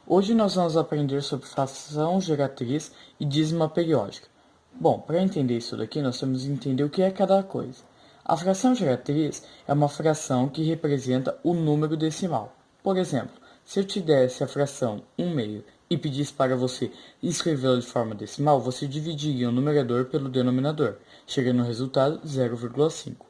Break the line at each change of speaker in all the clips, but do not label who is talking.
Hoje nós vamos aprender sobre fração geratriz e dízima periódica. Bom, para entender isso daqui, nós temos que entender o que é cada coisa. A fração geratriz é uma fração que representa o número decimal. Por exemplo, se eu te desse a fração 1/2 e pedisse para você escrevê-la de forma decimal, você dividiria o numerador pelo denominador, chegando no resultado 0,5.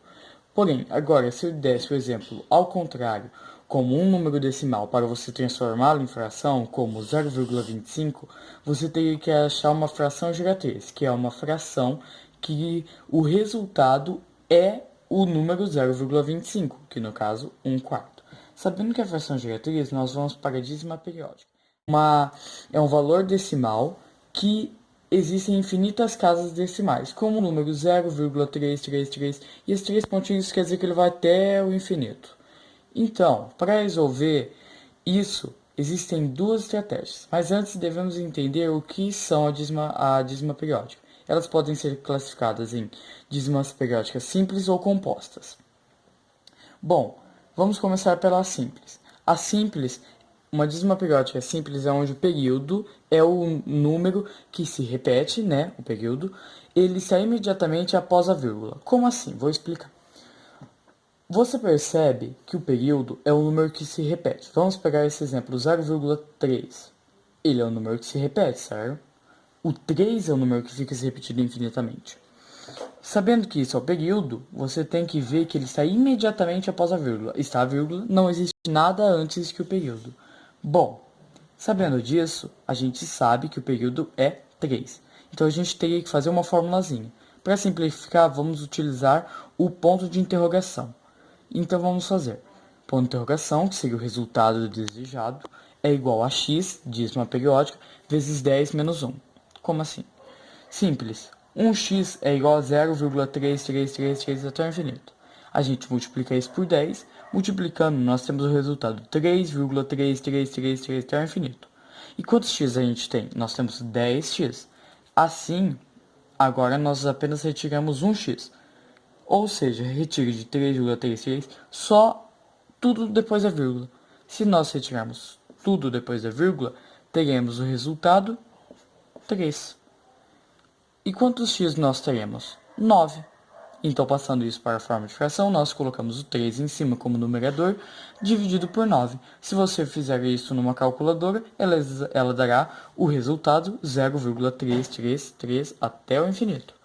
Porém, agora, se eu desse o exemplo ao contrário, como um número decimal para você transformá-lo em fração, como 0,25, você teria que achar uma fração geratriz, que é uma fração que o resultado é o número 0,25, que no caso, 1/4. Sabendo que é a fração geratriz, nós vamos para a dízima periódica. É um valor decimal que existem infinitas casas decimais, como o número 0,333, e esses três pontinhos quer dizer que ele vai até o infinito. Então, para resolver isso, existem duas estratégias, mas antes devemos entender o que são a dízima periódica. Elas podem ser classificadas em dízimas periódicas simples ou compostas. Bom, vamos começar pela simples. A simples, uma dízima periódica simples é onde o período é o número que se repete, né, o período, ele sai imediatamente após a vírgula. Como assim? Vou explicar. Você percebe que o período é o número que se repete. Vamos pegar esse exemplo, 0,3. Ele é o número que se repete, certo? O 3 é o número que fica se repetindo infinitamente. Sabendo que isso é o período, você tem que ver que ele está imediatamente após a vírgula. Está a vírgula, não existe nada antes que o período. Bom, sabendo disso, a gente sabe que o período é 3. Então a gente teria que fazer uma formulazinha. Para simplificar, vamos utilizar o ponto de interrogação. Então vamos fazer. Ponto de interrogação, que seria o resultado desejado, é igual a x, dízima periódica, vezes 10 menos 1. Como assim? Simples. 1x é igual a 0,3333 até o infinito. A gente multiplica isso por 10. Multiplicando, nós temos o resultado 3,3333 até o infinito. E quantos x a gente tem? Nós temos 10x. Assim, agora nós apenas retiramos 1x. Ou seja, retire de 3,33 só tudo depois da vírgula. Se nós retirarmos tudo depois da vírgula, teremos o resultado 3. E quantos x nós teremos? 9. Então, passando isso para a forma de fração, nós colocamos o 3 em cima como numerador, dividido por 9. Se você fizer isso numa calculadora, ela dará o resultado 0,333 até o infinito.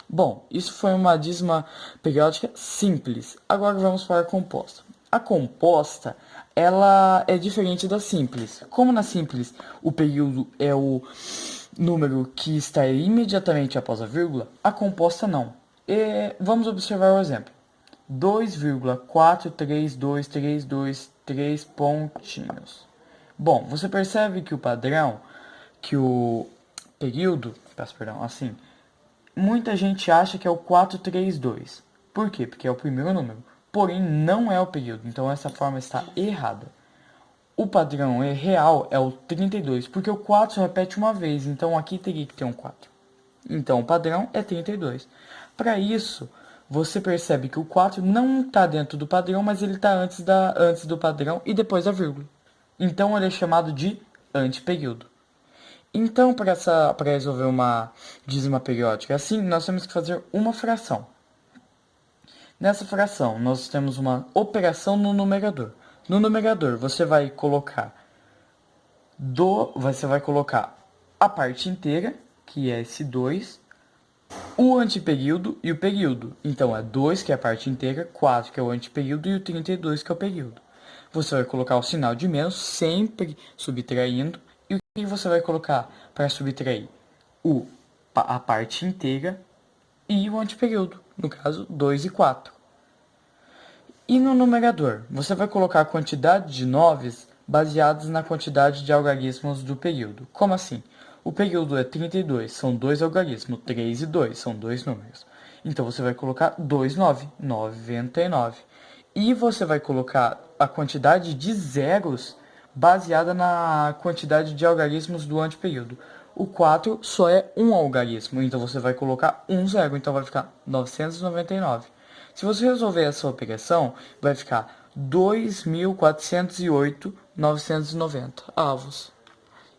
Bom, isso foi uma dízima periódica simples. Agora vamos para a composta. A composta, ela é diferente da simples. Como na simples o período é o número que está imediatamente após a vírgula, a composta não. Vamos observar o exemplo. 2,43233 pontinhos. Bom, você percebe que o padrão, que o período, peço perdão, assim, muita gente acha que é o 432. Por quê? Porque é o primeiro número. Porém, não é o período. Então, essa forma está errada. O padrão real é o 32, porque o 4 se repete uma vez. Então, aqui teria que ter um 4. Então, o padrão é 32. Para isso, você percebe que o 4 não está dentro do padrão, mas ele está antes do padrão e depois da vírgula. Então, ele é chamado de antiperíodo. Então, para resolver uma dízima periódica assim, nós temos que fazer uma fração. Nessa fração, nós temos uma operação no numerador. No numerador, você vai colocar a parte inteira, que é esse 2, o antiperíodo e o período. Então, é 2, que é a parte inteira, 4, que é o antiperíodo, e o 32, que é o período. Você vai colocar o sinal de menos, sempre subtraindo. E o que você vai colocar para subtrair? A parte inteira e o antiperíodo, no caso 2 e 4. E no numerador, você vai colocar a quantidade de noves baseadas na quantidade de algarismos do período. Como assim? O período é 32, são dois algarismos, 3 e 2, são dois números. Então você vai colocar 2,9, 99. E você vai colocar a quantidade de zeros baseada na quantidade de algarismos do anteperíodo. O 4 só é um algarismo, então você vai colocar um zero, então vai ficar 999. Se você resolver essa operação, vai ficar 2.408.990 avos.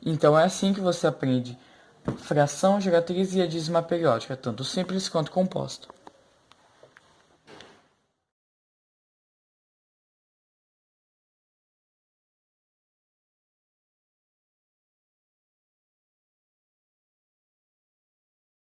Então é assim que você aprende fração geratriz e a dízima periódica, tanto simples quanto composta.